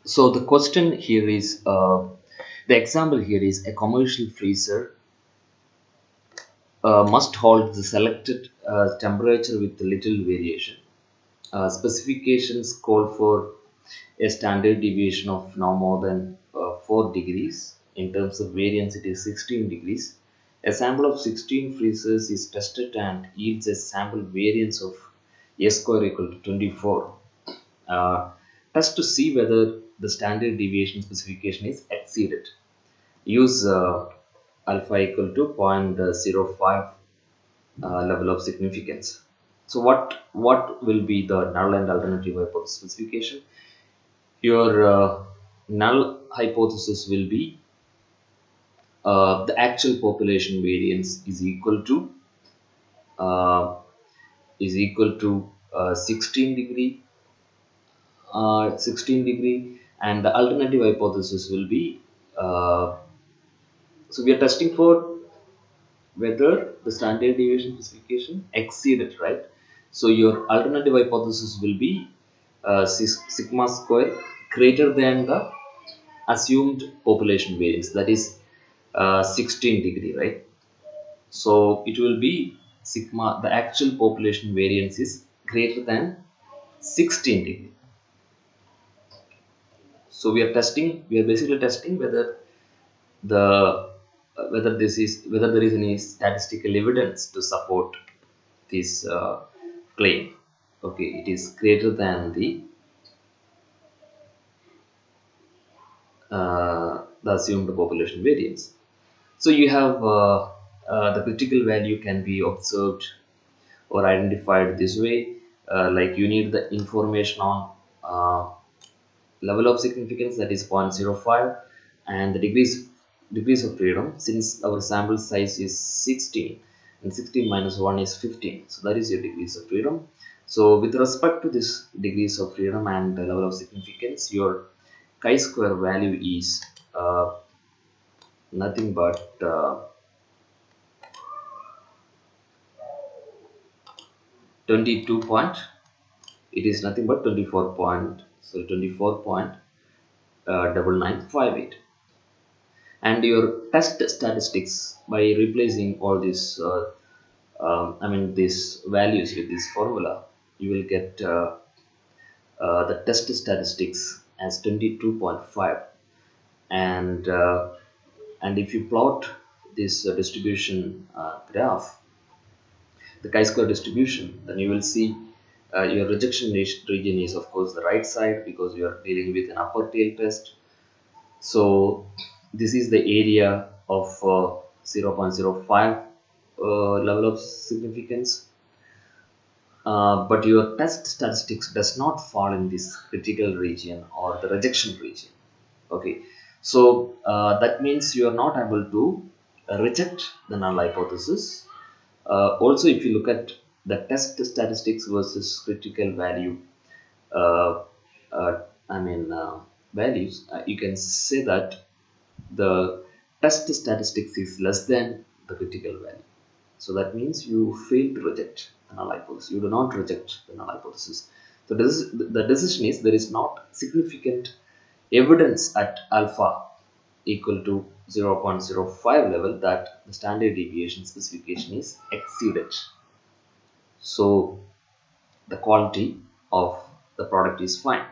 So the question here is, the example here is a commercial freezer must hold the selected temperature with little variation. Specifications call for a standard deviation of no more than 4 degrees. In terms of variance, it is 16 degrees. A sample of 16 freezers is tested and yields a sample variance of a square equal to 24. Test to see whether the standard deviation specification is exceeded. Use alpha equal to 0.05 level of significance. So what will be the null and alternative hypothesis specification? Your null hypothesis will be the actual population variance is equal to uh, 16 degree, and the alternative hypothesis will be so we are testing for whether the standard deviation specification exceeded, right? So your alternative hypothesis will be sigma square greater than the assumed population variance, that is 16 degree, right? So it will be sigma, the actual population variance is greater than 16 degree. So we are basically testing whether the whether there is any statistical evidence to support this claim. Okay, it is greater than the assumed population variance. So you have the critical value can be observed or identified this way. Like you need the information on level of significance, that is 0.05, and the degrees of freedom. Since our sample size is 16 and 16 minus 1 is 15, so that is your degrees of freedom. So with respect to this degrees of freedom and the level of significance, your chi-square value is nothing but 22 point, it is nothing but 24.958. And your test statistics, by replacing all these these values with this formula, you will get the test statistics as 22.5. And if you plot this distribution graph, the chi-square distribution, then you will see your rejection region is of course the right side, because you are dealing with an upper tail test. So this is the area of 0.05 level of significance, but your test statistics does not fall in this critical region or the rejection region. Okay, so that means you are not able to reject the null hypothesis. Also, if you look at the test statistics versus critical value uh, uh, values, you can say that the test statistics is less than the critical value. So that means you fail to reject the null hypothesis. You do not reject the null hypothesis. So the decision is there is not significant evidence at alpha equal to 0.05 level that the standard deviation specification is exceeded. So the quality of the product is fine.